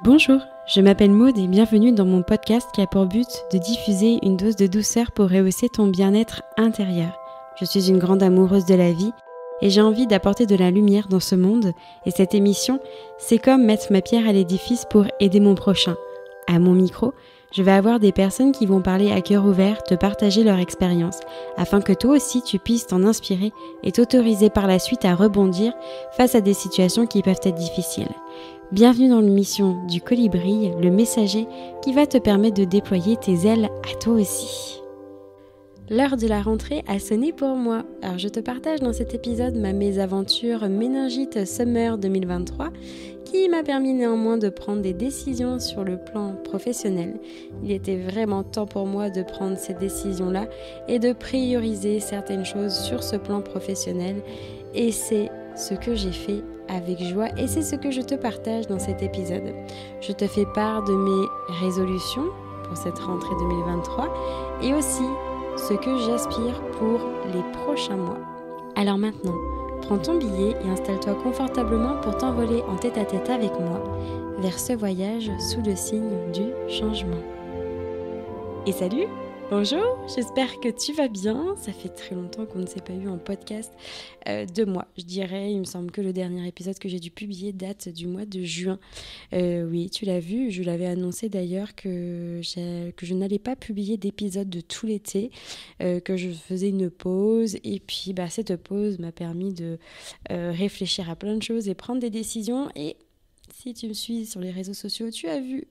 Bonjour, je m'appelle Maude et bienvenue dans mon podcast qui a pour but de diffuser une dose de douceur pour rehausser ton bien-être intérieur. Je suis une grande amoureuse de la vie et j'ai envie d'apporter de la lumière dans ce monde et cette émission, c'est comme mettre ma pierre à l'édifice pour aider mon prochain. À mon micro, je vais avoir des personnes qui vont parler à cœur ouvert, te partager leur expérience, afin que toi aussi tu puisses t'en inspirer et t'autoriser par la suite à rebondir face à des situations qui peuvent être difficiles. Bienvenue dans l'émission du Colibri, le messager qui va te permettre de déployer tes ailes à toi aussi. L'heure de la rentrée a sonné pour moi. Alors je te partage dans cet épisode ma mésaventure méningite Summer 2023 qui m'a permis néanmoins de prendre des décisions sur le plan professionnel. Il était vraiment temps pour moi de prendre ces décisions-là et de prioriser certaines choses sur ce plan professionnel et c'est ce que j'ai fait avec joie et c'est ce que je te partage dans cet épisode. Je te fais part de mes résolutions pour cette rentrée 2023 et aussi ce que j'aspire pour les prochains mois. Alors maintenant, prends ton billet et installe-toi confortablement pour t'envoler en tête-à-tête avec moi vers ce voyage sous le signe du changement. Et salut! Bonjour, j'espère que tu vas bien. Ça fait très longtemps qu'on ne s'est pas eu en podcast de mois. Je dirais, il me semble que le dernier épisode que j'ai dû publier date du mois de juin. Oui, tu l'as vu, je l'avais annoncé d'ailleurs que je n'allais pas publier d'épisode de tout l'été, que je faisais une pause. Et puis cette pause m'a permis de réfléchir à plein de choses et prendre des décisions. Et si tu me suis sur les réseaux sociaux, tu as vu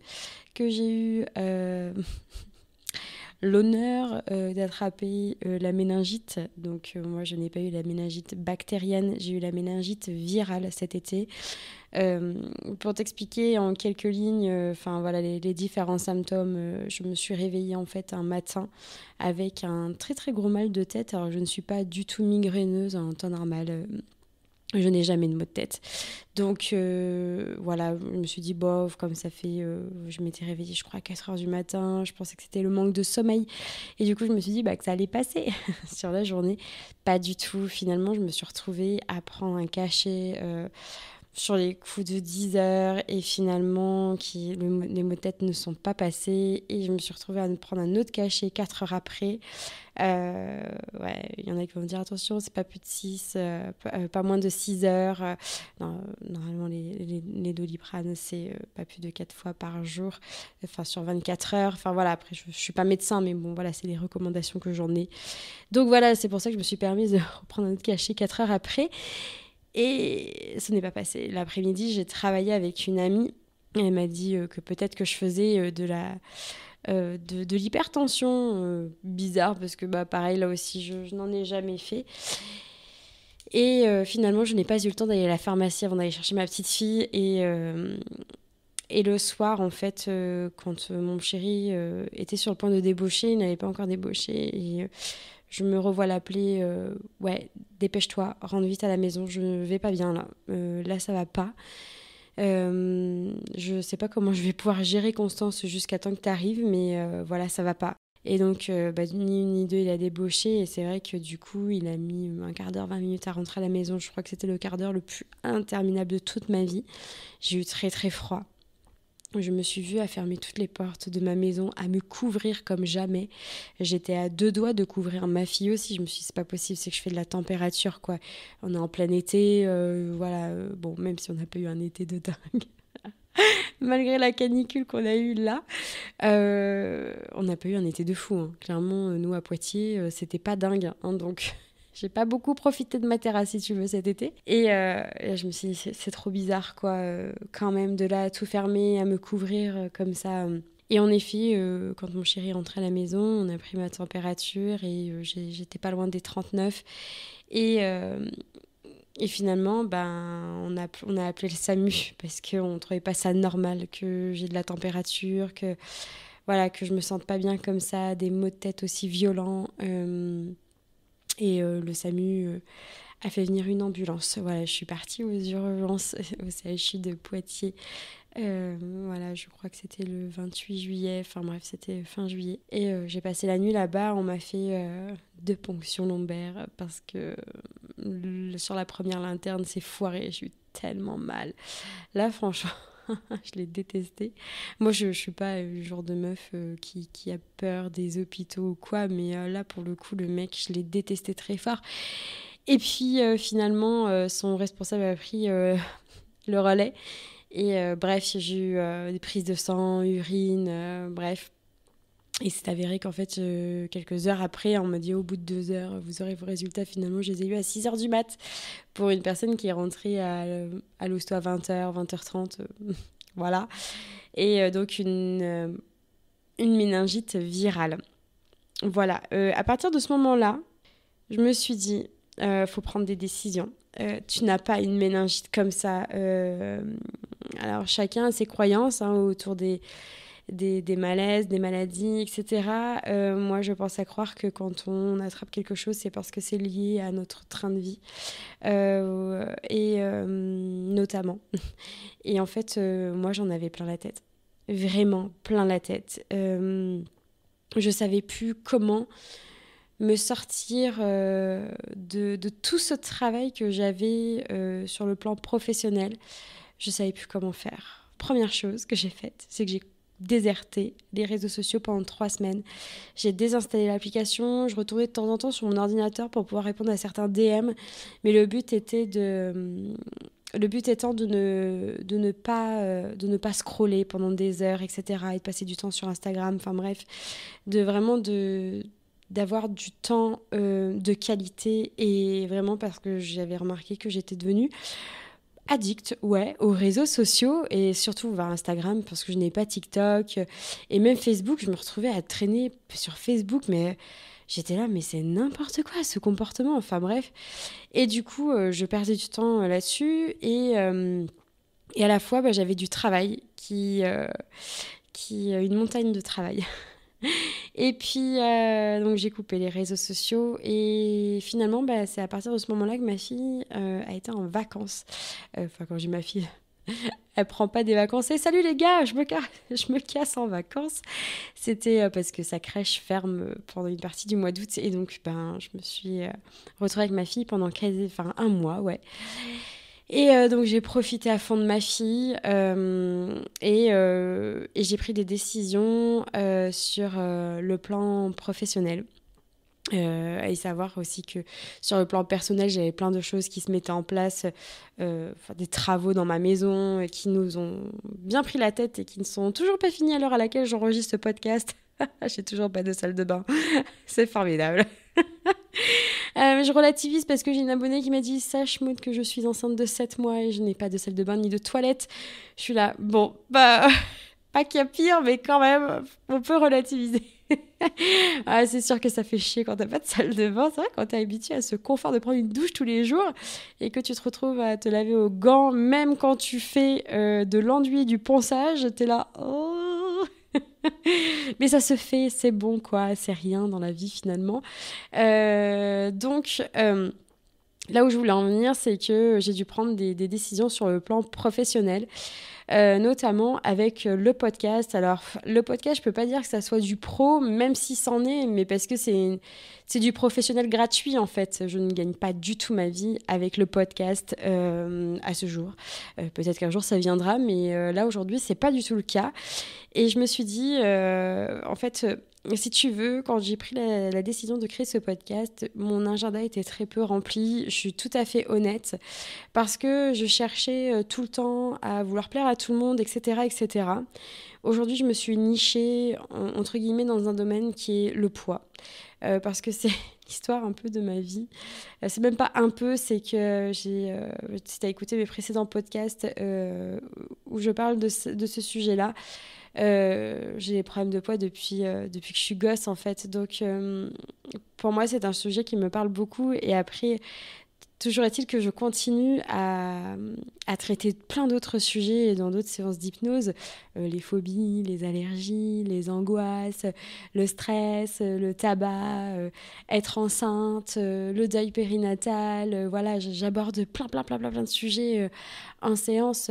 que j'ai eu... l'honneur d'attraper la méningite. Donc moi je n'ai pas eu la méningite bactérienne, j'ai eu la méningite virale cet été. Pour t'expliquer en quelques lignes, les différents symptômes, je me suis réveillée en fait un matin avec un très très gros mal de tête. Alors je ne suis pas du tout migraineuse en temps normal. Je n'ai jamais de maux de tête. Donc je me suis dit, bof, comme ça fait... je m'étais réveillée, je crois, à 4h du matin. Je pensais que c'était le manque de sommeil. Et du coup, je me suis dit que ça allait passer sur la journée. Pas du tout. Finalement, je me suis retrouvée à prendre un cachet sur les coups de 10 heures. Et finalement, les maux de tête ne sont pas passés. Et je me suis retrouvée à prendre un autre cachet 4 heures après. Il y en a qui vont me dire attention, c'est pas plus de 6, pas moins de 6 heures. Normalement, les Doliprane, c'est pas plus de 4 fois par jour, sur 24 heures. Après, je suis pas médecin, mais bon, voilà, c'est les recommandations que j'en ai. Donc voilà, c'est pour ça que je me suis permise de reprendre un autre cachet 4 heures après. Et ce n'est pas passé. L'après-midi, j'ai travaillé avec une amie. Elle m'a dit que peut-être que je faisais de l'hypertension, bizarre parce que pareil là aussi je n'en ai jamais fait et finalement je n'ai pas eu le temps d'aller à la pharmacie avant d'aller chercher ma petite fille et le soir en fait quand mon chéri était sur le point de débaucher, il n'avait pas encore débauché et je me revois l'appeler dépêche-toi, rentre vite à la maison, je ne vais pas bien là, là ça va pas. Je sais pas comment je vais pouvoir gérer Constance jusqu'à temps que tu arrives, mais ça va pas. Et donc, ni une ni deux, il a débauché. Et c'est vrai que du coup, il a mis un quart d'heure, 20 minutes à rentrer à la maison. Je crois que c'était le quart d'heure le plus interminable de toute ma vie. J'ai eu très très froid. Je me suis vue à fermer toutes les portes de ma maison, à me couvrir comme jamais. J'étais à 2 doigts de couvrir ma fille aussi. Je me suis dit, c'est pas possible, c'est que je fais de la température, quoi. On est en plein été, bon, même si on n'a pas eu un été de dingue. Malgré la canicule qu'on a eue là, on n'a pas eu un été de fou. Hein. Clairement, nous à Poitiers, c'était pas dingue. Hein, donc... J'ai pas beaucoup profité de ma terrasse, si tu veux, cet été. Et je me suis dit, c'est trop bizarre, quoi, quand même, de là, tout fermer, à me couvrir comme ça. Et en effet, quand mon chéri rentrait à la maison, on a pris ma température et j'étais pas loin des 39. Et finalement, on a appelé le SAMU parce qu'on trouvait pas ça normal que j'ai de la température, que je me sente pas bien comme ça, des maux de tête aussi violents. Et le SAMU a fait venir une ambulance. Voilà, je suis partie aux urgences au CHU de Poitiers. Je crois que c'était le 28 juillet. Enfin bref, c'était fin juillet. Et j'ai passé la nuit là-bas. On m'a fait 2 ponctions lombaires parce que sur la première, l'interne s'est foiré. J'ai eu tellement mal. Là, franchement... Je l'ai détesté. Moi, je suis pas le genre de meuf qui a peur des hôpitaux ou quoi, mais là, pour le coup, le mec, je l'ai détesté très fort. Et puis, finalement, son responsable a pris le relais. Et bref, j'ai eu des prises de sang, urine, bref. Et c'est avéré qu'en fait, quelques heures après, on m'a dit au bout de 2 heures, vous aurez vos résultats. Finalement, je les ai eus à 6h du mat pour une personne qui est rentrée à l'hosto à 20h, 20h30. Voilà. Et donc, une méningite virale. Voilà. À partir de ce moment-là, je me suis dit, faut prendre des décisions. Tu n'as pas une méningite comme ça. Alors, chacun a ses croyances autour des malaises, des maladies, etc. Moi, je pense à croire que quand on attrape quelque chose, c'est parce que c'est lié à notre train de vie. Notamment. Et en fait, moi, j'en avais plein la tête. Vraiment plein la tête. Je savais plus comment me sortir de tout ce travail que j'avais sur le plan professionnel. Je savais plus comment faire. Première chose que j'ai faite, c'est que j'ai déserté les réseaux sociaux pendant 3 semaines. J'ai désinstallé l'application, je retournais de temps en temps sur mon ordinateur pour pouvoir répondre à certains DM, mais le but étant de ne pas scroller pendant des heures, etc., et de passer du temps sur Instagram, enfin bref, d'avoir du temps de qualité, et vraiment parce que j'avais remarqué que j'étais devenue addict, aux réseaux sociaux, et surtout Instagram, parce que je n'ai pas TikTok, et même Facebook. Je me retrouvais à traîner sur Facebook, mais j'étais là, mais c'est n'importe quoi ce comportement, enfin bref. Et du coup, je perdais du temps là-dessus, et à la fois, j'avais du travail, une montagne de travail. Et puis, donc j'ai coupé les réseaux sociaux, et finalement, c'est à partir de ce moment-là que ma fille a été en vacances. Enfin, quand j'ai ma fille, elle prend pas des vacances. Et salut les gars, je me casse en vacances. C'était parce que sa crèche ferme pendant une partie du mois d'août, et donc je me suis retrouvée avec ma fille pendant un mois, ouais. Et donc j'ai profité à fond de ma fille, et j'ai pris des décisions sur le plan professionnel. Et savoir aussi que sur le plan personnel, j'avais plein de choses qui se mettaient en place, des travaux dans ma maison qui nous ont bien pris la tête et qui ne sont toujours pas finis à l'heure à laquelle j'enregistre ce podcast. J'ai toujours pas de salle de bain. C'est formidable. Je relativise parce que j'ai une abonnée qui m'a dit « Sache, Maud, que je suis enceinte de 7 mois et je n'ai pas de salle de bain ni de toilette. » Je suis là, bon, pas qu'il y a pire, mais quand même, on peut relativiser. C'est sûr que ça fait chier quand t'as pas de salle de bain. C'est vrai, quand t'es habitué à ce confort de prendre une douche tous les jours et que tu te retrouves à te laver aux gants, même quand tu fais de l'enduit, du ponçage, t'es là, oh. Mais ça se fait, c'est bon, quoi, c'est rien dans la vie finalement. Donc, là où je voulais en venir, c'est que j'ai dû prendre des décisions sur le plan professionnel. Notamment avec le podcast. Alors, le podcast, je peux pas dire que ça soit du pro, même si c'en est, mais parce que c'est du professionnel gratuit, en fait. Je ne gagne pas du tout ma vie avec le podcast à ce jour. Peut-être qu'un jour, ça viendra, mais là, aujourd'hui, c'est pas du tout le cas. Et je me suis dit, en fait... si tu veux, quand j'ai pris la décision de créer ce podcast, mon agenda était très peu rempli. Je suis tout à fait honnête, parce que je cherchais tout le temps à vouloir plaire à tout le monde, etc., etc. Aujourd'hui, je me suis nichée, entre guillemets, dans un domaine qui est le poids. Parce que c'est l'histoire un peu de ma vie. C'est même pas un peu, c'est que si tu as écouté mes précédents podcasts où je parle de ce sujet-là, j'ai des problèmes de poids depuis que je suis gosse, en fait. Donc, pour moi, c'est un sujet qui me parle beaucoup. Et après, toujours est-il que je continue à traiter plein d'autres sujets dans d'autres séances d'hypnose, les phobies, les allergies, les angoisses, le stress, le tabac, être enceinte, le deuil périnatal. Voilà, j'aborde plein de sujets en séance.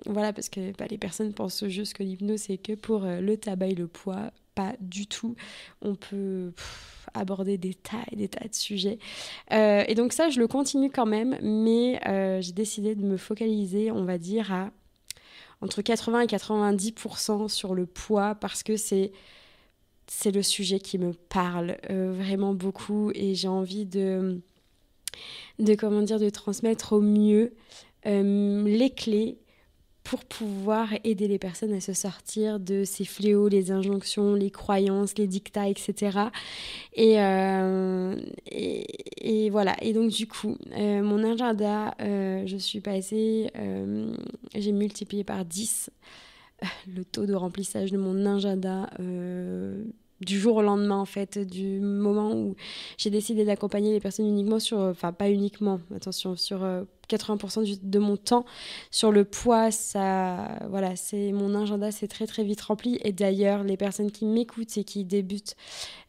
Voilà, parce que les personnes pensent juste que l'hypnose, c'est que pour le tabac et le poids. Pas du tout. On peut aborder des tas et des tas de sujets. Et donc ça, je le continue quand même, mais j'ai décidé de me focaliser, on va dire, à entre 80 et 90% sur le poids parce que c'est le sujet qui me parle vraiment beaucoup et j'ai envie de transmettre au mieux les clés pour pouvoir aider les personnes à se sortir de ces fléaux, les injonctions, les croyances, les dictats, etc. Et voilà. Et donc, du coup, mon agenda, je suis passée, j'ai multiplié par 10 le taux de remplissage de mon agenda du jour au lendemain, en fait, du moment où j'ai décidé d'accompagner les personnes uniquement enfin, pas uniquement, attention, sur 80% de mon temps. Sur le poids, ça, voilà, mon agenda, c'est très, très vite rempli. Et d'ailleurs, les personnes qui m'écoutent et qui débutent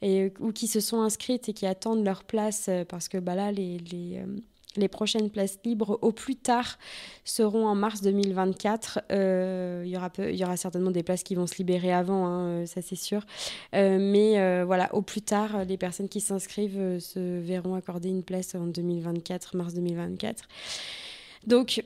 ou qui se sont inscrites et qui attendent leur place, parce que là, les prochaines places libres au plus tard seront en mars 2024. Il y aura certainement des places qui vont se libérer avant, hein, ça c'est sûr. Mais voilà, au plus tard, les personnes qui s'inscrivent se verront accorder une place en 2024, mars 2024. Donc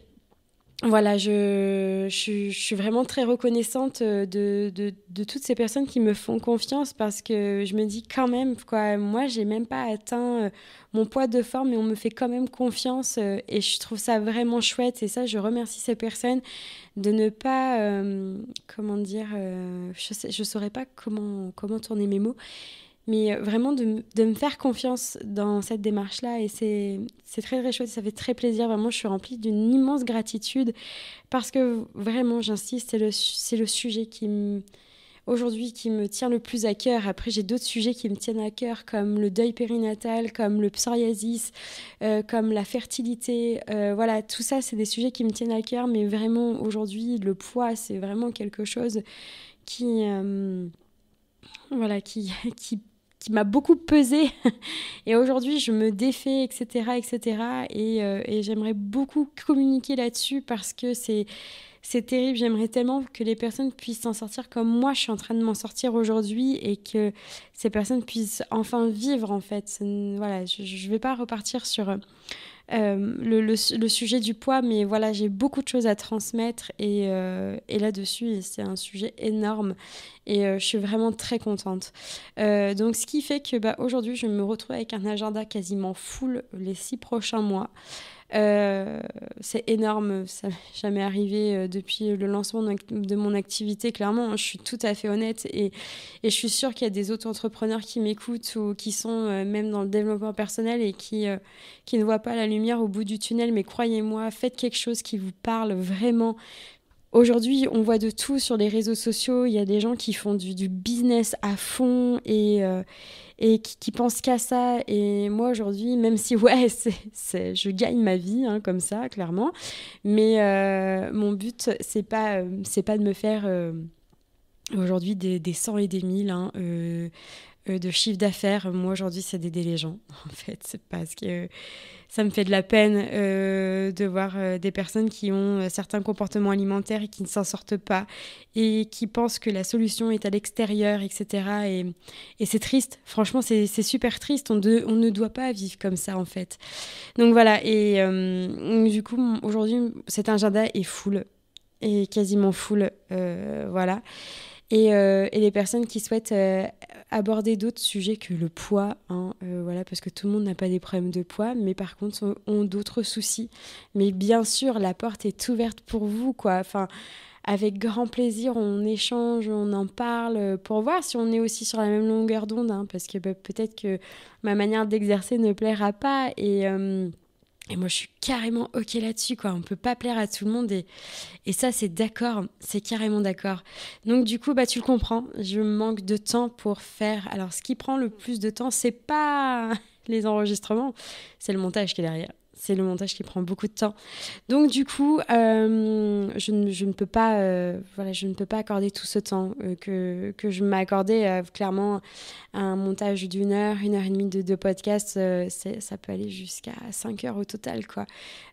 voilà, je suis vraiment très reconnaissante de toutes ces personnes qui me font confiance parce que je me dis quand même, quoi, moi, j'ai même pas atteint mon poids de forme, mais on me fait quand même confiance et je trouve ça vraiment chouette. Et ça, je remercie ces personnes de ne pas, je saurais pas comment tourner mes mots, mais vraiment de me faire confiance dans cette démarche-là. Et c'est très, très chouette, ça fait très plaisir. Vraiment, je suis remplie d'une immense gratitude parce que vraiment, j'insiste, c'est le sujet aujourd'hui qui me tient le plus à cœur. Après, j'ai d'autres sujets qui me tiennent à cœur, comme le deuil périnatal, comme le psoriasis, comme la fertilité. Voilà, tout ça, c'est des sujets qui me tiennent à cœur. Mais vraiment, aujourd'hui, le poids, c'est vraiment quelque chose qui m'a beaucoup pesé. Et aujourd'hui, je me défais, etc., etc. Et j'aimerais beaucoup communiquer là-dessus parce que c'est terrible. J'aimerais tellement que les personnes puissent s'en sortir comme moi, je suis en train de m'en sortir aujourd'hui et que ces personnes puissent enfin vivre, en fait. Voilà, je ne vais pas repartir sur le sujet du poids, mais voilà, j'ai beaucoup de choses à transmettre et là-dessus, c'est un sujet énorme et je suis vraiment très contente. Donc, ce qui fait que aujourd'hui, je me retrouve avec un agenda quasiment full les 6 prochains mois. C'est énorme, ça m'est jamais arrivé depuis le lancement de mon activité, clairement, je suis tout à fait honnête et je suis sûre qu'il y a des auto-entrepreneurs qui m'écoutent ou qui sont même dans le développement personnel et qui ne voient pas la lumière au bout du tunnel, mais croyez-moi, faites quelque chose qui vous parle vraiment. Aujourd'hui, on voit de tout sur les réseaux sociaux. Il y a des gens qui font du business à fond et qui pensent qu'à ça. Et moi, aujourd'hui, même si, ouais, je gagne ma vie, hein, comme ça, clairement. Mais mon but, c'est pas de me faire aujourd'hui des 100 et des 1000 de chiffre d'affaires. Moi, aujourd'hui, c'est d'aider les gens, en fait. C'est parce que ça me fait de la peine de voir des personnes qui ont certains comportements alimentaires et qui ne s'en sortent pas et qui pensent que la solution est à l'extérieur, etc. Et c'est triste. Franchement, c'est super triste. On ne doit pas vivre comme ça, en fait. Donc voilà. Et du coup, aujourd'hui, cet agenda est full. Et quasiment full. Voilà. Et les personnes qui souhaitent aborder d'autres sujets que le poids, hein, voilà, parce que tout le monde n'a pas des problèmes de poids, mais par contre ont d'autres soucis. Mais bien sûr, la porte est ouverte pour vous, quoi. Enfin, avec grand plaisir, on échange, on en parle pour voir si on est aussi sur la même longueur d'onde, hein, parce que peut-être que ma manière d'exercer ne plaira pas et moi, je suis carrément OK là-dessus, quoi. On peut pas plaire à tout le monde et ça, c'est d'accord. C'est carrément d'accord. Donc, du coup, tu le comprends. Je manque de temps pour faire. Alors, ce qui prend le plus de temps, c'est pas les enregistrements, c'est le montage qui est derrière. C'est le montage qui prend beaucoup de temps. Donc, du coup, je ne peux pas, je ne peux pas accorder tout ce temps que je m'ai accordé. Clairement, un montage d'1 heure, 1h30 de podcast, ça peut aller jusqu'à 5 heures au total, quoi.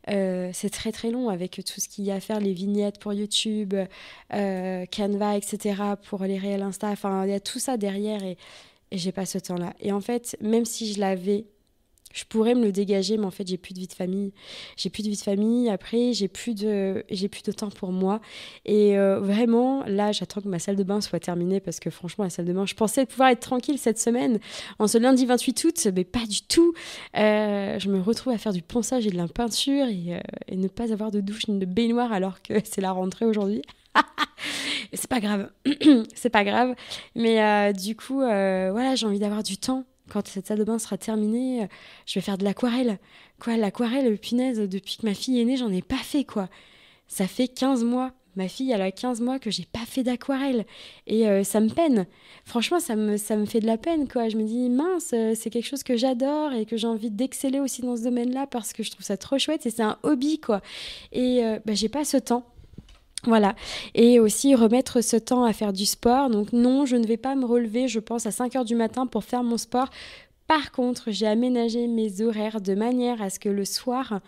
C'est très, très long avec tout ce qu'il y a à faire, les vignettes pour YouTube, Canva, etc., pour les réels Insta. Enfin, il y a tout ça derrière et j'ai pas ce temps-là. Et en fait, même si je l'avais, je pourrais me le dégager, mais en fait, j'ai plus de vie de famille. J'ai plus de vie de famille. Après, j'ai plus de temps pour moi. Et vraiment, là, j'attends que ma salle de bain soit terminée parce que franchement, la salle de bain, je pensais pouvoir être tranquille cette semaine, en ce lundi 28 août, mais pas du tout. Je me retrouve à faire du ponçage et de la peinture et ne pas avoir de douche ni de baignoire alors que c'est la rentrée aujourd'hui. C'est pas grave. C'est pas grave. Mais du coup, voilà, j'ai envie d'avoir du temps. Quand cette salle de bain sera terminée, je vais faire de l'aquarelle. Quoi, l'aquarelle, punaise, depuis que ma fille est née, j'en ai pas fait, quoi. Ça fait 15 mois. Ma fille, elle a 15 mois que j'ai pas fait d'aquarelle. Et ça me peine. Franchement, ça me fait de la peine, quoi. Je me dis, mince, c'est quelque chose que j'adore et que j'ai envie d'exceller aussi dans ce domaine-là parce que je trouve ça trop chouette et c'est un hobby, quoi. Et j'ai pas ce temps. Voilà, et aussi remettre ce temps à faire du sport. Donc non, je ne vais pas me relever, je pense, à 5 heures du matin pour faire mon sport. Par contre, j'ai aménagé mes horaires de manière à ce que le soir,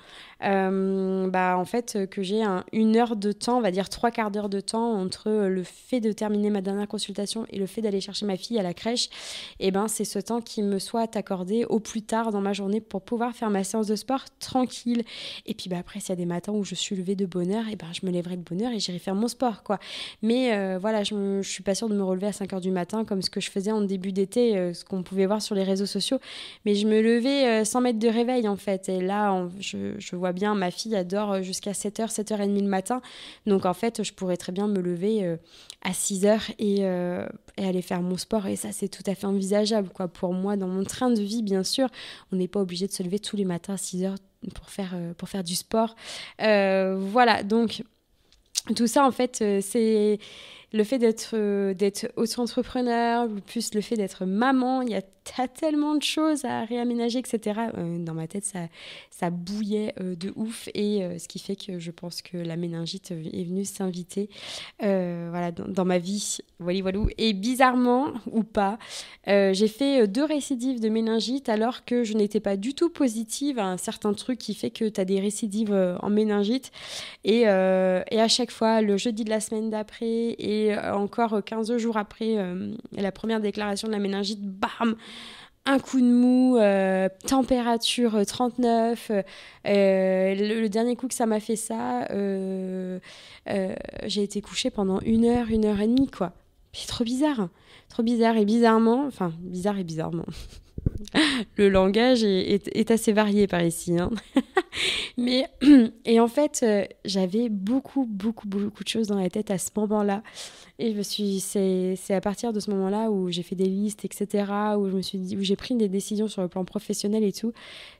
en fait, que j'ai 1 heure de temps, on va dire 3/4 d'heure de temps entre le fait de terminer ma dernière consultation et le fait d'aller chercher ma fille à la crèche. Et ben, c'est ce temps qui me soit accordé au plus tard dans ma journée pour pouvoir faire ma séance de sport tranquille. Et puis après, s'il y a des matins où je suis levée de bonne heure, et ben, je me lèverai de bonne heure et j'irai faire mon sport, quoi. Mais voilà, je suis pas sûre de me relever à 5 heures du matin comme ce que je faisais en début d'été, ce qu'on pouvait voir sur les réseaux sociaux. Mais je me levais sans mettre de réveil, en fait. Et là, je vois bien, ma fille adore jusqu'à 7h, 7h30 le matin. Donc, en fait, je pourrais très bien me lever à 6h et aller faire mon sport. Et ça, c'est tout à fait envisageable, quoi. Pour moi, dans mon train de vie, bien sûr, on n'est pas obligé de se lever tous les matins à 6h pour faire du sport. Voilà, donc tout ça, en fait, c'est le fait d'être auto-entrepreneur, plus le fait d'être maman. Il y a tellement de choses à réaménager, etc. Dans ma tête, ça bouillait de ouf. Et ce qui fait que je pense que la méningite est venue s'inviter voilà, dans ma vie. Voilà, voilà. Et bizarrement, ou pas, j'ai fait 2 récidives de méningite alors que je n'étais pas du tout positive à un certain truc qui fait que tu as des récidives en méningite. Et à chaque fois, le jeudi de la semaine d'après et encore 15 jours après la première déclaration de la méningite, bam, un coup de mou, température 39. Le dernier coup que ça m'a fait ça, j'ai été couchée pendant 1 heure, 1h30, quoi. C'est trop bizarre. Trop bizarre et bizarrement, enfin, bizarre et bizarrement. Le langage est assez varié par ici, hein. Mais, et en fait, j'avais beaucoup de choses dans la tête à ce moment-là. Et c'est à partir de ce moment-là où j'ai fait des listes, etc., où j'ai pris des décisions sur le plan professionnel et tout,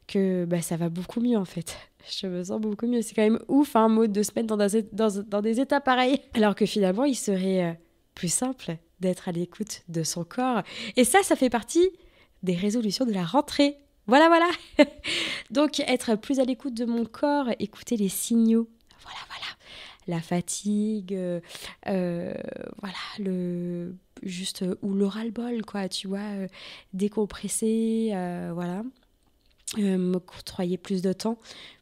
que ça va beaucoup mieux, en fait. Je me sens beaucoup mieux. C'est quand même ouf, hein, Maud, de se mettre dans des états pareils. Alors que finalement, il serait plus simple d'être à l'écoute de son corps. Et ça fait partie des résolutions de la rentrée. Voilà. Donc, être plus à l'écoute de mon corps, écouter les signaux. Voilà. La fatigue, voilà, ou le ras-le-bol, quoi, tu vois, décompresser, voilà. M'octroyer plus de temps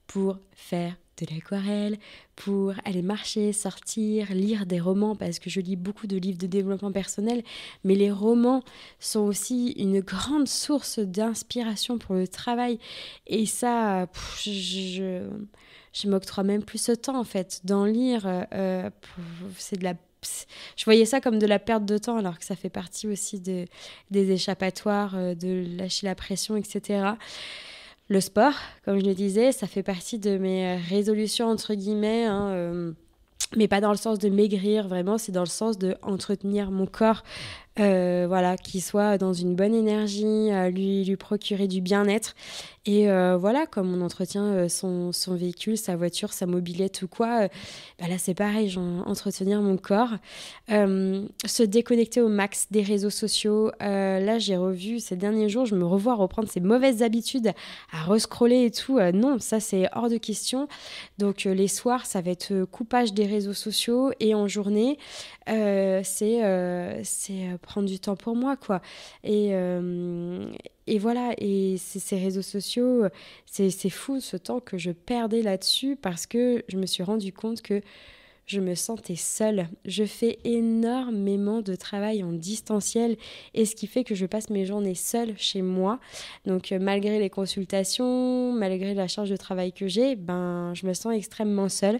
pour faire de l'aquarelle, pour aller marcher, sortir, lire des romans, parce que je lis beaucoup de livres de développement personnel, mais les romans sont aussi une grande source d'inspiration pour le travail. Et ça, je m'octroie même plus ce temps, en fait, d'en lire. C'est de la... Je voyais ça comme de la perte de temps, alors que ça fait partie aussi des échappatoires, de lâcher la pression, etc. Le sport, comme je le disais, ça fait partie de mes résolutions, entre guillemets, hein, mais pas dans le sens de maigrir, vraiment, c'est dans le sens d'entretenir mon corps, voilà, qu'il soit dans une bonne énergie, lui procurer du bien-être. Et voilà, comme on entretient son véhicule, sa voiture, sa mobilette ou quoi, là c'est pareil, entretenir mon corps, se déconnecter au max des réseaux sociaux. Là j'ai revu ces derniers jours, je me revois reprendre ces mauvaises habitudes à rescroller et tout. Non, ça c'est hors de question. Donc les soirs, ça va être coupage des réseaux sociaux et en journée, c'est prendre du temps pour moi, quoi. Et voilà, et ces réseaux sociaux, c'est fou ce temps que je perdais là-dessus parce que je me suis rendu compte que je me sentais seule. Je fais énormément de travail en distanciel et ce qui fait que je passe mes journées seule chez moi. Donc malgré les consultations, malgré la charge de travail que j'ai, je me sens extrêmement seule.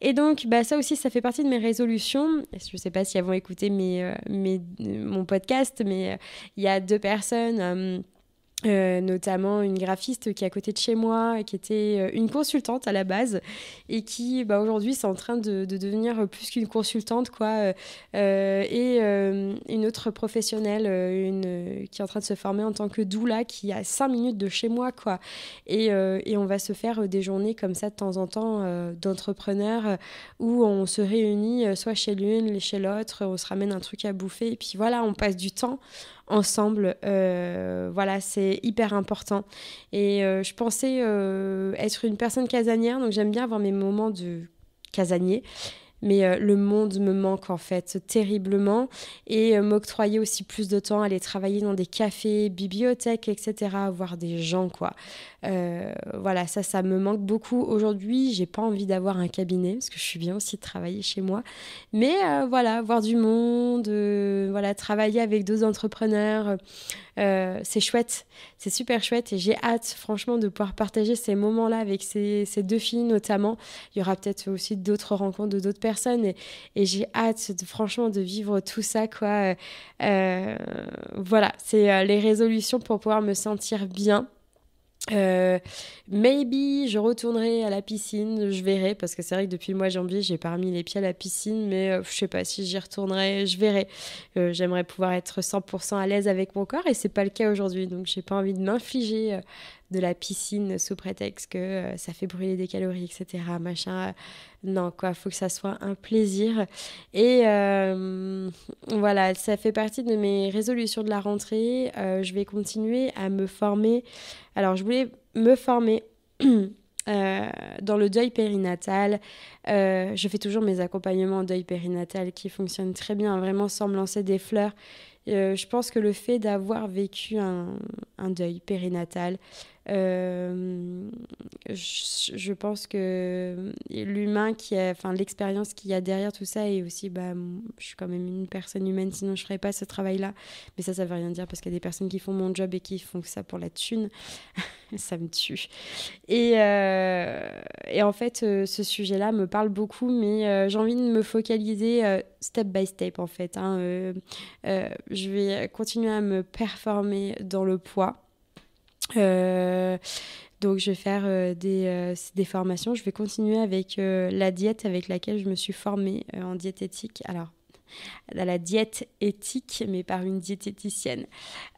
Et donc ça aussi, ça fait partie de mes résolutions. Je ne sais pas si elles vont écouter mon podcast, mais il y a 2 personnes... notamment une graphiste qui est à côté de chez moi, qui était une consultante à la base et qui aujourd'hui c'est en train de devenir plus qu'une consultante quoi, et une autre professionnelle qui est en train de se former en tant que doula qui est à 5 minutes de chez moi quoi. Et on va se faire des journées comme ça de temps en temps d'entrepreneurs où on se réunit soit chez l'une, chez l'autre, on se ramène un truc à bouffer et puis voilà, on passe du temps ensemble. Voilà, c'est hyper important. Et je pensais être une personne casanière, donc j'aime bien avoir mes moments de casanier. Mais le monde me manque en fait terriblement et m'octroyer aussi plus de temps, aller travailler dans des cafés, bibliothèques, etc., voir des gens quoi. Voilà, ça me manque beaucoup. Aujourd'hui, j'ai pas envie d'avoir un cabinet parce que je suis bien aussi de travailler chez moi. Mais voilà, voir du monde, voilà, travailler avec d'autres entrepreneurs, c'est chouette, c'est super chouette et j'ai hâte franchement de pouvoir partager ces moments-là avec ces 2 filles notamment. Il y aura peut-être aussi d'autres rencontres de d'autres personnes et j'ai hâte franchement de vivre tout ça quoi. Voilà, c'est les résolutions pour pouvoir me sentir bien. Maybe je retournerai à la piscine, je verrai parce que c'est vrai que depuis le mois de janvier j'ai pas remis les pieds à la piscine mais je sais pas si j'y retournerai, je verrai. J'aimerais pouvoir être 100% à l'aise avec mon corps et c'est pas le cas aujourd'hui donc j'ai pas envie de m'infliger de la piscine sous prétexte que ça fait brûler des calories etc machin. Non quoi, faut que ça soit un plaisir et voilà, ça fait partie de mes résolutions de la rentrée. Je vais continuer à me former. Alors je voulais me former dans le deuil périnatal. Je fais toujours mes accompagnements en deuil périnatal qui fonctionnent très bien, vraiment sans me lancer des fleurs. Je pense que le fait d'avoir vécu un deuil périnatal, je pense que l'humain l'expérience qu'il y a derrière tout ça et aussi je suis quand même une personne humaine sinon je ferais pas ce travail là mais ça veut rien dire parce qu'il y a des personnes qui font mon job et qui font ça pour la thune. Ça me tue et en fait ce sujet là me parle beaucoup mais j'ai envie de me focaliser step by step en fait je vais continuer à me performer dans le poids. Donc je vais faire des formations. Je vais continuer avec la diète avec laquelle je me suis formée en diététique. Alors, à la diète éthique, mais par une diététicienne.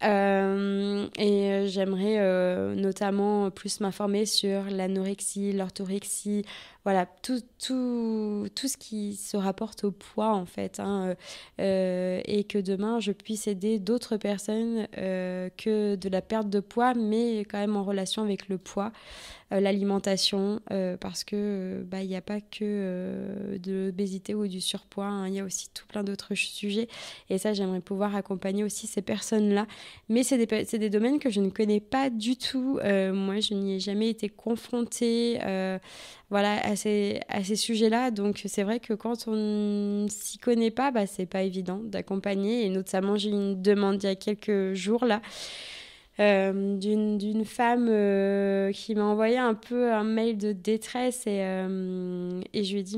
Et j'aimerais notamment plus m'informer sur l'anorexie, l'orthorexie, voilà, tout ce qui se rapporte au poids, en fait. Et que demain, je puisse aider d'autres personnes que de la perte de poids, mais quand même en relation avec le poids. L'alimentation parce que il n'y a pas que de l'obésité ou du surpoids, il y a aussi tout plein d'autres sujets et ça j'aimerais pouvoir accompagner aussi ces personnes-là mais c'est des domaines que je ne connais pas du tout. Moi je n'y ai jamais été confrontée voilà, à ces sujets-là donc c'est vrai que quand on ne s'y connaît pas c'est pas évident d'accompagner et notamment j'ai eu une demande il y a quelques jours là d'une femme qui m'a envoyé un peu un mail de détresse et je lui ai dit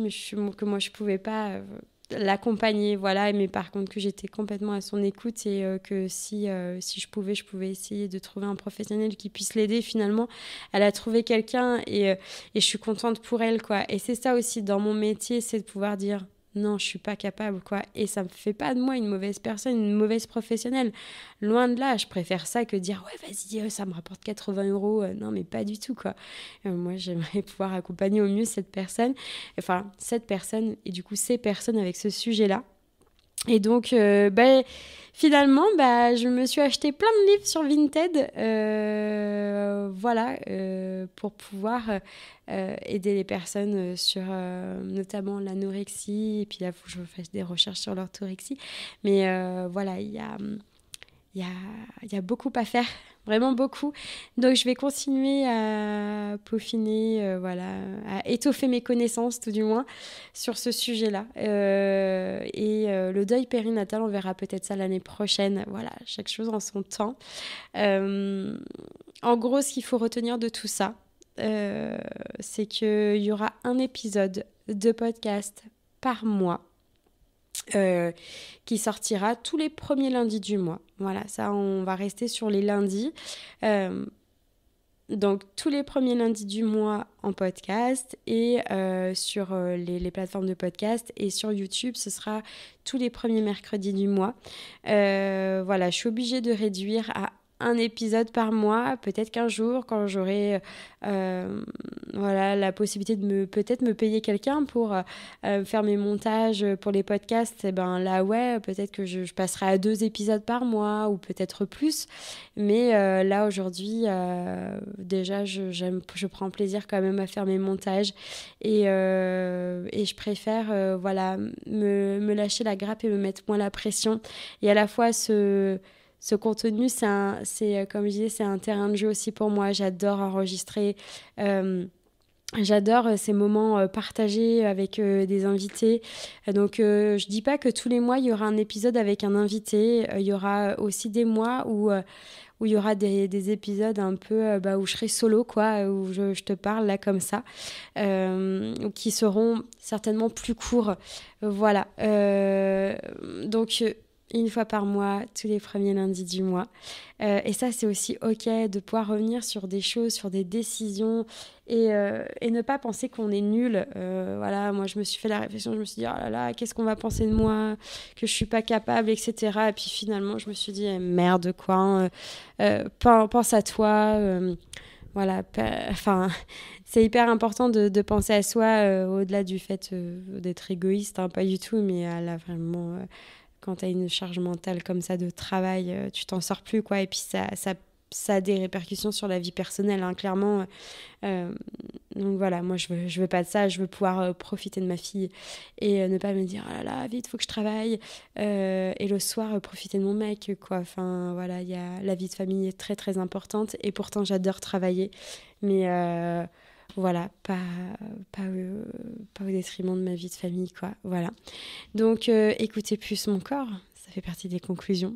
que moi je pouvais pas l'accompagner voilà mais par contre que j'étais complètement à son écoute et que si je pouvais essayer de trouver un professionnel qui puisse l'aider. Finalement elle a trouvé quelqu'un et je suis contente pour elle quoi et c'est ça aussi dans mon métier, c'est de pouvoir dire non, je suis pas capable, quoi. Et ça me fait pas de moi une mauvaise personne, une mauvaise professionnelle. Loin de là, je préfère ça que dire ouais, vas-y, ça me rapporte 80 euros. Non, mais pas du tout, quoi. Moi, j'aimerais pouvoir accompagner au mieux cette personne et du coup, ces personnes avec ce sujet-là. Et donc, finalement, je me suis acheté plein de livres sur Vinted, voilà, pour pouvoir aider les personnes sur notamment l'anorexie. Et puis là, il faut que je fasse des recherches sur l'orthorexie. Mais voilà, il y a beaucoup à faire vraiment beaucoup. Donc je vais continuer à peaufiner, à étoffer mes connaissances tout du moins sur ce sujet-là. Le deuil périnatal, on verra peut-être ça l'année prochaine. Voilà, chaque chose en son temps. En gros, ce qu'il faut retenir de tout ça, c'est qu'il y aura un épisode de podcast par mois qui sortira tous les premiers lundis du mois. Voilà, ça, on va rester sur les lundis. Donc, tous les premiers lundis du mois en podcast et sur les plateformes de podcast. Et sur YouTube, ce sera tous les premiers mercredis du mois. Voilà, je suis obligée de réduire à un épisode par mois. Peut-être qu'un jour, quand j'aurai la possibilité de peut-être me payer quelqu'un pour faire mes montages pour les podcasts, et ben là peut-être que je passerai à 2 épisodes par mois ou peut-être plus. Mais là aujourd'hui, déjà je prends plaisir quand même à faire mes montages et je préfère me lâcher la grappe et me mettre moins la pression. Et à la fois ce contenu, c'est comme je disais, c'est un terrain de jeu aussi pour moi. J'adore enregistrer. J'adore ces moments partagés avec des invités. Donc, je dis pas que tous les mois, il y aura un épisode avec un invité. Il y aura aussi des mois où il y aura des épisodes un peu où je serai solo, quoi, où je te parle là comme ça, qui seront certainement plus courts. Voilà. Donc, une fois par mois, tous les premiers lundis du mois. Et ça, c'est aussi OK de pouvoir revenir sur des choses, sur des décisions et ne pas penser qu'on est nul. Moi, je me suis fait la réflexion, je me suis dit, oh là là, qu'est-ce qu'on va penser de moi, que je suis pas capable, etc. Et puis finalement, je me suis dit, merde, quoi, pense à toi. C'est hyper important de penser à soi au-delà du fait d'être égoïste, hein, pas du tout, mais là, vraiment... quand tu as une charge mentale comme ça de travail, tu t'en sors plus, quoi. Et puis ça a des répercussions sur la vie personnelle, hein, clairement. Donc voilà, moi je veux pas de ça. Je veux pouvoir profiter de ma fille et ne pas me dire, oh là là, vite, faut que je travaille. Et le soir, profiter de mon mec, quoi. Enfin voilà, la vie de famille est très très importante. Et pourtant, j'adore travailler. Mais voilà, pas au détriment de ma vie de famille, quoi. Voilà. Donc, écoutez plus mon corps, ça fait partie des conclusions.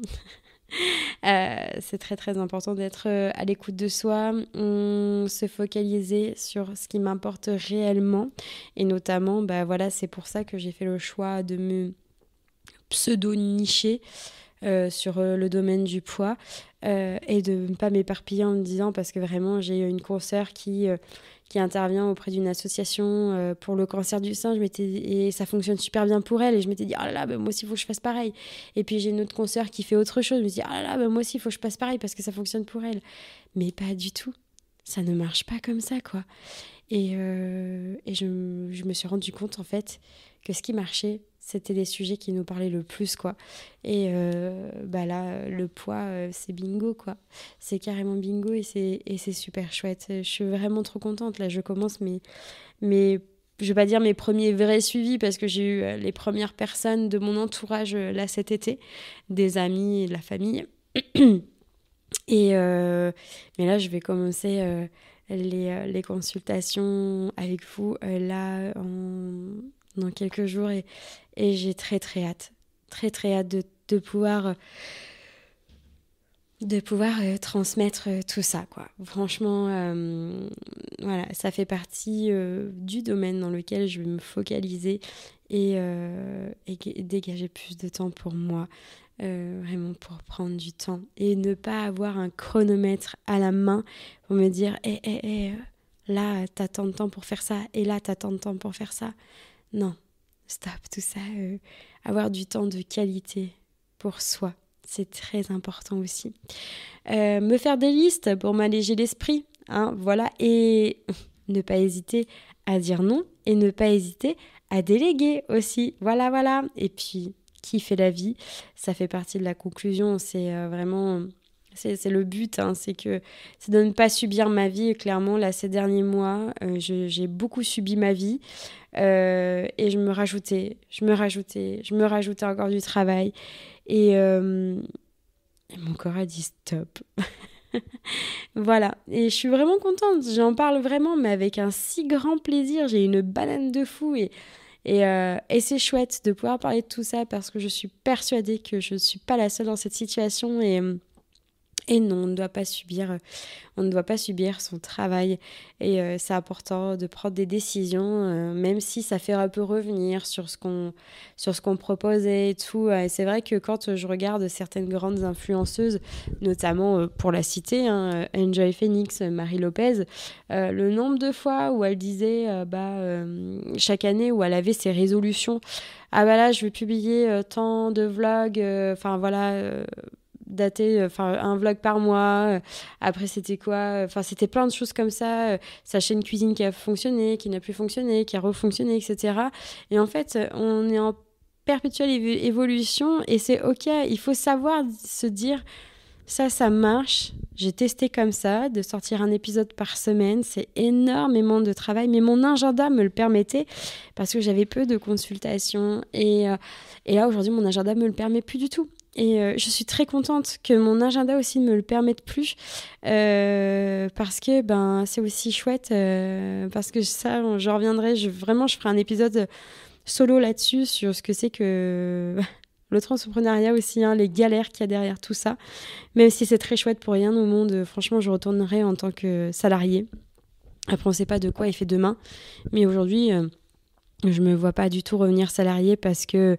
C'est très très important d'être à l'écoute de soi, se focaliser sur ce qui m'importe réellement. Et notamment, c'est pour ça que j'ai fait le choix de me pseudo-nicher sur le domaine du poids et de ne pas m'éparpiller en me disant, parce que vraiment j'ai une consoeur qui intervient auprès d'une association pour le cancer du sein, et ça fonctionne super bien pour elle, et je m'étais dit, oh là là, moi aussi il faut que je fasse pareil. Et puis j'ai une autre consoeur qui fait autre chose, je me dis, oh là là, moi aussi il faut que je fasse pareil parce que ça fonctionne pour elle. Mais pas du tout, ça ne marche pas comme ça, quoi. Et je me suis rendu compte en fait que ce qui marchait, c'était les sujets qui nous parlaient le plus, quoi. Et là, le poids, c'est bingo, quoi. C'est carrément bingo et c'est super chouette. Je suis vraiment trop contente. Là, je commence je vais pas dire mes premiers vrais suivis parce que j'ai eu les premières personnes de mon entourage là cet été, des amis et de la famille. Mais là, je vais commencer les consultations avec vous là dans quelques jours et j'ai très très hâte de pouvoir transmettre tout ça, quoi. Franchement, ça fait partie du domaine dans lequel je vais me focaliser et dégager plus de temps pour moi, vraiment pour prendre du temps et ne pas avoir un chronomètre à la main pour me dire là t'as tant de temps pour faire ça et là t'as tant de temps pour faire ça. Non, stop tout ça, avoir du temps de qualité pour soi, c'est très important aussi. Me faire des listes pour m'alléger l'esprit, hein, voilà, et ne pas hésiter à dire non et ne pas hésiter à déléguer aussi, voilà. Et puis, kiffer la vie, ça fait partie de la conclusion, c'est vraiment... C'est le but, hein, c'est de ne pas subir ma vie. Clairement, là, ces derniers mois, j'ai beaucoup subi ma vie et je me rajoutais encore du travail. Et mon corps a dit stop. Voilà, et je suis vraiment contente, j'en parle vraiment, mais avec un si grand plaisir, j'ai une banane de fou et c'est chouette de pouvoir parler de tout ça parce que je suis persuadée que je ne suis pas la seule dans cette situation et non, on ne doit pas subir son travail et c'est important de prendre des décisions, même si ça fait un peu revenir sur ce qu'on proposait et tout. C'est vrai que quand je regarde certaines grandes influenceuses, notamment pour la citer, hein, Enjoy Phoenix, Marie Lopez, le nombre de fois où elle disait chaque année où elle avait ses résolutions, ah bah là je vais publier tant de vlogs, enfin voilà, daté, enfin un vlog par mois, après c'était quoi, enfin c'était plein de choses comme ça, sa chaîne cuisine qui a fonctionné, qui n'a plus fonctionné, qui a refonctionné, etc. Et en fait on est en perpétuelle évolution et c'est ok, il faut savoir se dire ça marche, j'ai testé comme ça, de sortir un épisode par semaine, c'est énormément de travail, mais mon agenda me le permettait parce que j'avais peu de consultations et là aujourd'hui mon agenda me le permet plus du tout. Et je suis très contente que mon agenda aussi me le permette plus parce que c'est aussi chouette parce que ça, je reviendrai, vraiment je ferai un épisode solo là-dessus sur ce que c'est que l'auto-entrepreneuriat aussi, hein, les galères qu'il y a derrière tout ça. Même si c'est très chouette pour rien au monde, franchement je retournerai en tant que salarié. Après on ne sait pas de quoi il fait demain, mais aujourd'hui je me vois pas du tout revenir salarié parce que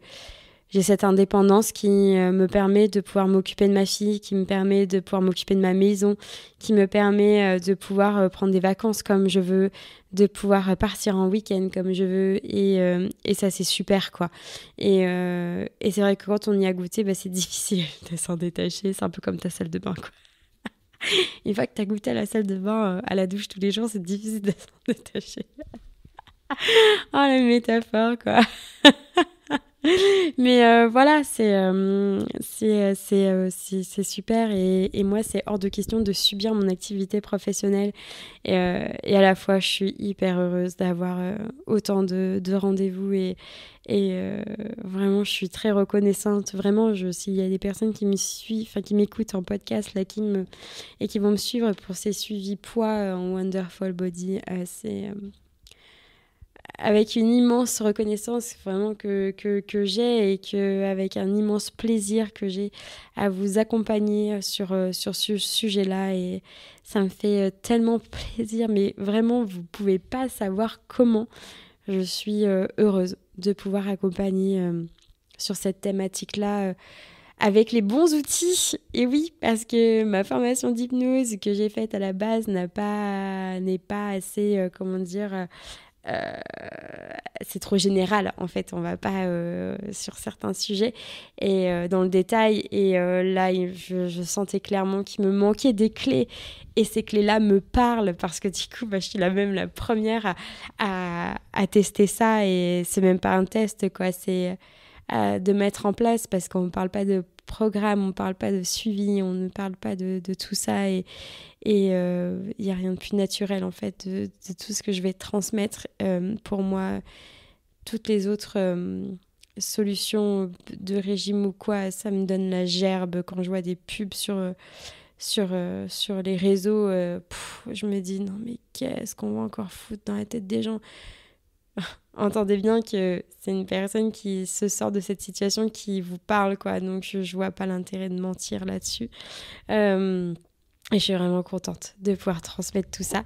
j'ai cette indépendance qui me permet de pouvoir m'occuper de ma fille, qui me permet de pouvoir m'occuper de ma maison, qui me permet de pouvoir prendre des vacances comme je veux, de pouvoir partir en week-end comme je veux. Et ça, c'est super, quoi. Et c'est vrai que quand on y a goûté, c'est difficile de s'en détacher. C'est un peu comme ta salle de bain, quoi. Une fois que tu as goûté à la salle de bain, à la douche tous les jours, c'est difficile de s'en détacher. Oh, la métaphore, quoi. Mais voilà, c'est super et moi, c'est hors de question de subir mon activité professionnelle et à la fois, je suis hyper heureuse d'avoir autant de rendez-vous et vraiment, je suis très reconnaissante. Vraiment, s'il y a des personnes qui me suivent, enfin qui m'écoutent en podcast là, qui vont me suivre pour ces suivis poids en Wonderful Body, c'est avec une immense reconnaissance vraiment que j'ai et avec un immense plaisir que j'ai à vous accompagner sur ce sujet-là et ça me fait tellement plaisir, mais vraiment vous pouvez pas savoir comment je suis heureuse de pouvoir accompagner sur cette thématique-là avec les bons outils. Et oui, parce que ma formation d'hypnose que j'ai faite à la base n'est pas assez, euh, c'est trop général en fait, on va pas sur certains sujets et dans le détail et là je sentais clairement qu'il me manquait des clés et ces clés-là me parlent parce que du coup je suis la première à tester ça et c'est même pas un test quoi, c'est de mettre en place parce qu'on ne parle pas de programme, on ne parle pas de suivi, on ne parle pas de tout ça et il n'y a rien de plus naturel en fait de tout ce que je vais transmettre. Pour moi, toutes les autres solutions de régime ou quoi, ça me donne la gerbe quand je vois des pubs sur les réseaux. Je me dis non mais qu'est-ce qu'on va encore foutre dans la tête des gens. Entendez bien que c'est une personne qui se sort de cette situation qui vous parle, quoi. Donc, je vois pas l'intérêt de mentir là-dessus. Et je suis vraiment contente de pouvoir transmettre tout ça.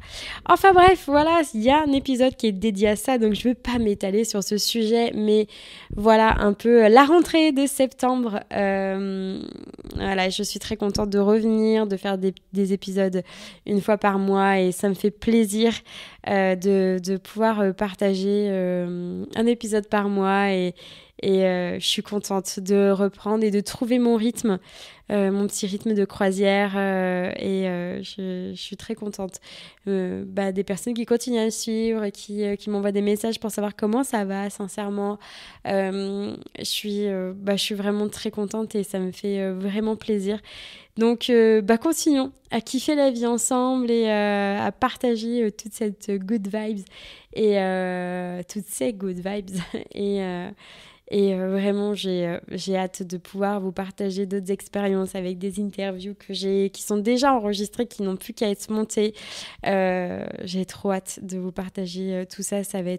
Enfin bref, voilà, il y a un épisode qui est dédié à ça, donc je ne veux pas m'étaler sur ce sujet, mais voilà un peu la rentrée de septembre. Voilà, je suis très contente de revenir, de faire des épisodes une fois par mois et ça me fait plaisir de pouvoir partager un épisode par mois et je suis contente de reprendre et de trouver mon rythme, mon petit rythme de croisière je suis très contente des personnes qui continuent à me suivre, qui m'envoient des messages pour savoir comment ça va, sincèrement. Je suis vraiment très contente et ça me fait vraiment plaisir. Donc, continuons à kiffer la vie ensemble et à partager toute cette good vibes et toutes ces good vibes vraiment, j'ai hâte de pouvoir vous partager d'autres expériences avec des interviews qui sont déjà enregistrées, qui n'ont plus qu'à être montées. J'ai trop hâte de vous partager tout ça. Ça va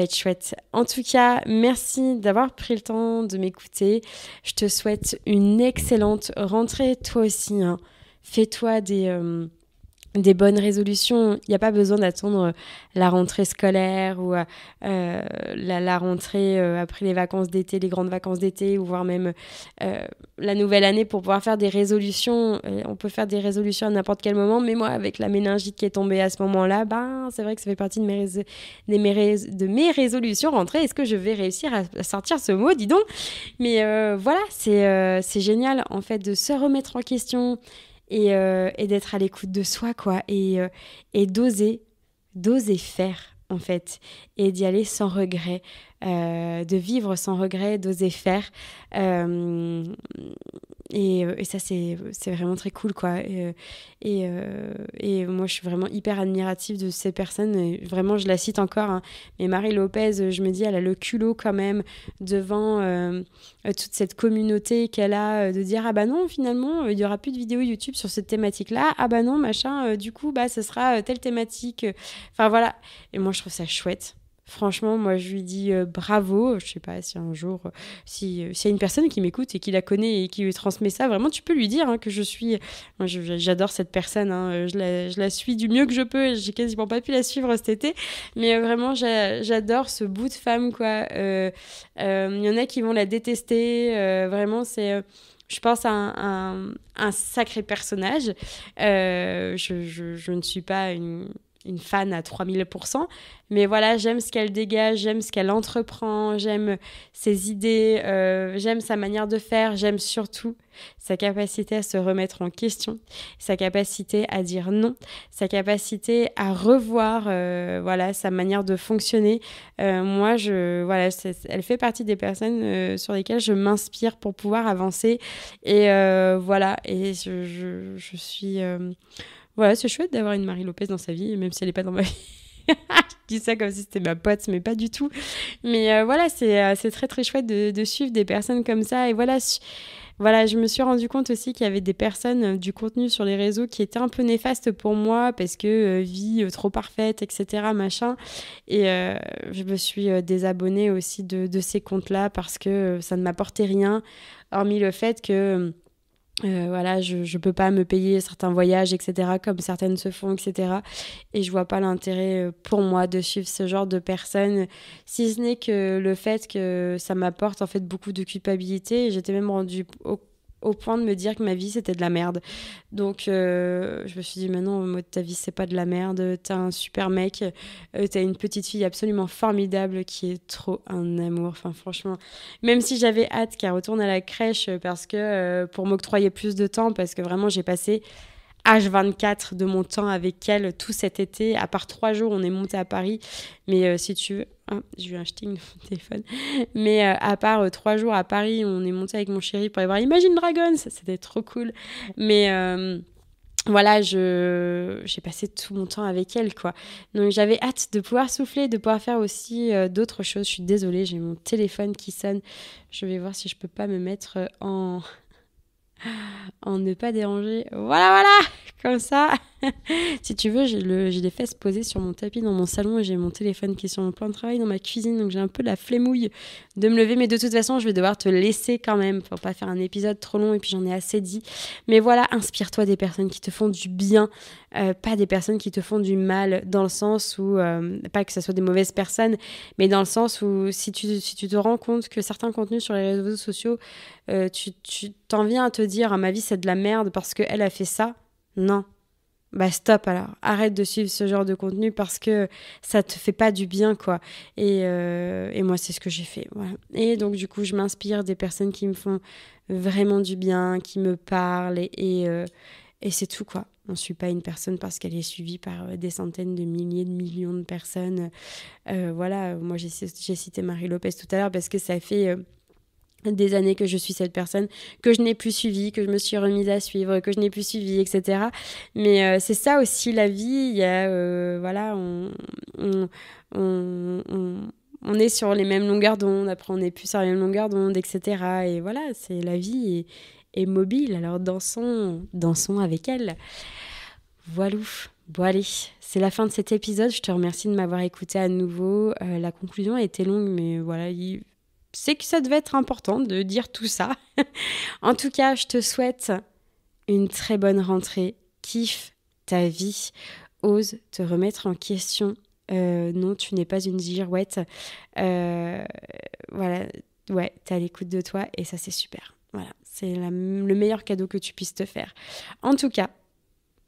être chouette. En tout cas, merci d'avoir pris le temps de m'écouter. Je te souhaite une excellente rentrée, toi aussi, hein. Fais-toi des bonnes résolutions. Il n'y a pas besoin d'attendre la rentrée scolaire ou la rentrée après les vacances d'été, les grandes vacances d'été, ou voire même la nouvelle année pour pouvoir faire des résolutions. On peut faire des résolutions à n'importe quel moment, mais moi, avec la méningite qui est tombée à ce moment-là, c'est vrai que ça fait partie de mes résolutions rentrées. Est-ce que je vais réussir à sortir ce mot, dis donc? Mais voilà, c'est génial, en fait, de se remettre en question et d'être à l'écoute de soi, quoi, et d'oser faire, en fait, et d'y aller sans regret, de vivre sans regret, d'oser faire. Et ça, c'est vraiment très cool, quoi. Et moi, je suis vraiment hyper admirative de ces personnes. Et vraiment, je la cite encore, hein. Mais Marie Lopez, je me dis, elle a le culot quand même devant toute cette communauté qu'elle a, de dire, ah bah non, finalement, il n'y aura plus de vidéos YouTube sur cette thématique-là. Ah bah non, machin, du coup, ce sera telle thématique. Enfin, voilà. Et moi, je trouve ça chouette. Franchement, moi, je lui dis bravo. Je sais pas si un jour, s'il y a une personne qui m'écoute et qui la connaît et qui lui transmet ça, vraiment, tu peux lui dire, hein, que je suis... Moi, j'adore cette personne, hein, je la suis du mieux que je peux. J'ai quasiment pas pu la suivre cet été. Mais vraiment, j'adore ce bout de femme, quoi. Il y en a qui vont la détester. Vraiment, c'est... je pense à un sacré personnage. Je ne suis pas une fan à 3000%, mais voilà, j'aime ce qu'elle dégage, j'aime ce qu'elle entreprend, j'aime ses idées, j'aime sa manière de faire, j'aime surtout sa capacité à se remettre en question, sa capacité à dire non, sa capacité à revoir voilà, sa manière de fonctionner. Moi, elle fait partie des personnes sur lesquelles je m'inspire pour pouvoir avancer, et voilà, et je suis... Voilà, c'est chouette d'avoir une Marie Lopez dans sa vie, même si elle n'est pas dans ma vie. Je dis ça comme si c'était ma pote, mais pas du tout. Mais voilà, c'est très très chouette de suivre des personnes comme ça. Et voilà, je me suis rendu compte aussi qu'il y avait des personnes du contenu sur les réseaux qui étaient un peu néfastes pour moi parce que vie trop parfaite, etc. machin. Et je me suis désabonnée aussi de ces comptes-là parce que ça ne m'apportait rien, hormis le fait que... voilà, je peux pas me payer certains voyages, etc., comme certaines se font, etc. Et je vois pas l'intérêt pour moi de suivre ce genre de personnes, si ce n'est que le fait que ça m'apporte en fait beaucoup de culpabilité. Et j'étais même rendue au point de me dire que ma vie c'était de la merde. Donc je me suis dit, mais non, moi, ta vie c'est pas de la merde, t'as un super mec, t'as une petite fille absolument formidable qui est trop un amour. Enfin franchement, même si j'avais hâte qu'elle retourne à la crèche parce que pour m'octroyer plus de temps, parce que vraiment j'ai passé H24 de mon temps avec elle tout cet été. À part 3 jours, on est monté à Paris. Mais si tu veux... hein, je lui ai acheté mon téléphone. Mais à part 3 jours à Paris, on est monté avec mon chéri pour aller voir Imagine Dragons. C'était trop cool. Mais... voilà, j'ai passé tout mon temps avec elle, quoi. Donc j'avais hâte de pouvoir souffler, de pouvoir faire aussi d'autres choses. Je suis désolée, j'ai mon téléphone qui sonne. Je vais voir si je peux pas me mettre en ne pas déranger. Voilà, comme ça. Si tu veux, j'ai les fesses posées sur mon tapis dans mon salon et j'ai mon téléphone qui est sur mon plan de travail dans ma cuisine, donc j'ai un peu la flémouille de me lever, mais de toute façon, je vais devoir te laisser quand même pour pas faire un épisode trop long et puis j'en ai assez dit. Mais voilà, inspire-toi des personnes qui te font du bien, pas des personnes qui te font du mal, dans le sens où, pas que ce soit des mauvaises personnes, mais dans le sens où si tu te rends compte que certains contenus sur les réseaux sociaux, tu t'en viens à te dire, ah, ma vie c'est de la merde parce qu'elle a fait ça, non. Bah stop alors, arrête de suivre ce genre de contenu parce que ça te fait pas du bien, quoi. Et moi c'est ce que j'ai fait, voilà. Et donc du coup je m'inspire des personnes qui me font vraiment du bien, qui me parlent et c'est tout, quoi. On ne suit pas une personne parce qu'elle est suivie par des centaines de milliers de millions de personnes. Voilà, moi j'ai cité Marie Lopez tout à l'heure parce que ça fait... des années que je suis cette personne, que je n'ai plus suivie, que je me suis remise à suivre, que je n'ai plus suivie, etc. Mais c'est ça aussi la vie. Il y a, voilà, on est sur les mêmes longueurs d'onde, après on n'est plus sur les mêmes longueurs d'onde, etc. Et voilà, c'est la vie est mobile, alors dansons avec elle. Voilà. Bon allez, c'est la fin de cet épisode. Je te remercie de m'avoir écouté à nouveau. La conclusion a été longue, mais voilà, c'est que ça devait être important de dire tout ça. En tout cas, je te souhaite une très bonne rentrée. Kiffe ta vie. Ose te remettre en question. Non, tu n'es pas une girouette. Voilà, ouais, t'es à l'écoute de toi et ça, c'est super. Voilà, c'est le meilleur cadeau que tu puisses te faire. En tout cas,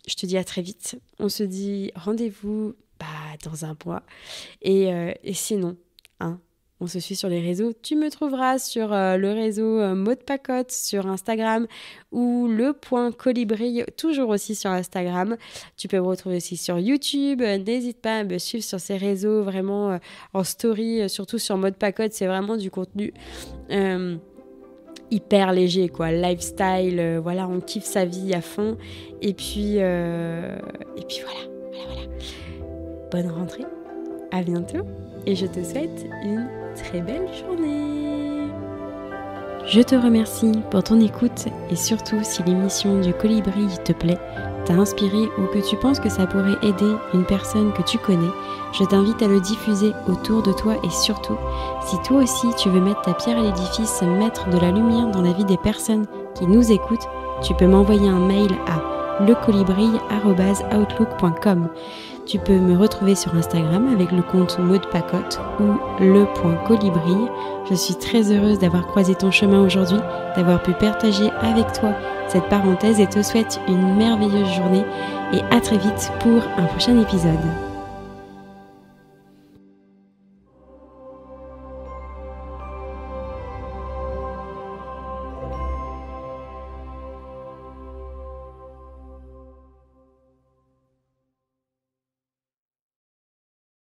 je te dis à très vite. On se dit rendez-vous dans un mois. Et sinon, on se suit sur les réseaux. Tu me trouveras sur le réseau Maud Pacotte sur Instagram ou le.colibri, toujours aussi sur Instagram. Tu peux me retrouver aussi sur YouTube. N'hésite pas à me suivre sur ces réseaux, vraiment en story, surtout sur Maud Pacotte. C'est vraiment du contenu hyper léger, quoi, lifestyle, voilà, on kiffe sa vie à fond, et puis voilà. Bonne rentrée, à bientôt, et je te souhaite une très belle journée. Je te remercie pour ton écoute, et surtout si l'émission du Colibri te plaît, t'a inspiré ou que tu penses que ça pourrait aider une personne que tu connais, je t'invite à le diffuser autour de toi et surtout, si toi aussi tu veux mettre ta pierre à l'édifice, mettre de la lumière dans la vie des personnes qui nous écoutent, tu peux m'envoyer un mail à lecolibri@outlook.com. Tu peux me retrouver sur Instagram avec le compte Maud Pacotte ou le.colibri. Je suis très heureuse d'avoir croisé ton chemin aujourd'hui, d'avoir pu partager avec toi cette parenthèse et te souhaite une merveilleuse journée et à très vite pour un prochain épisode.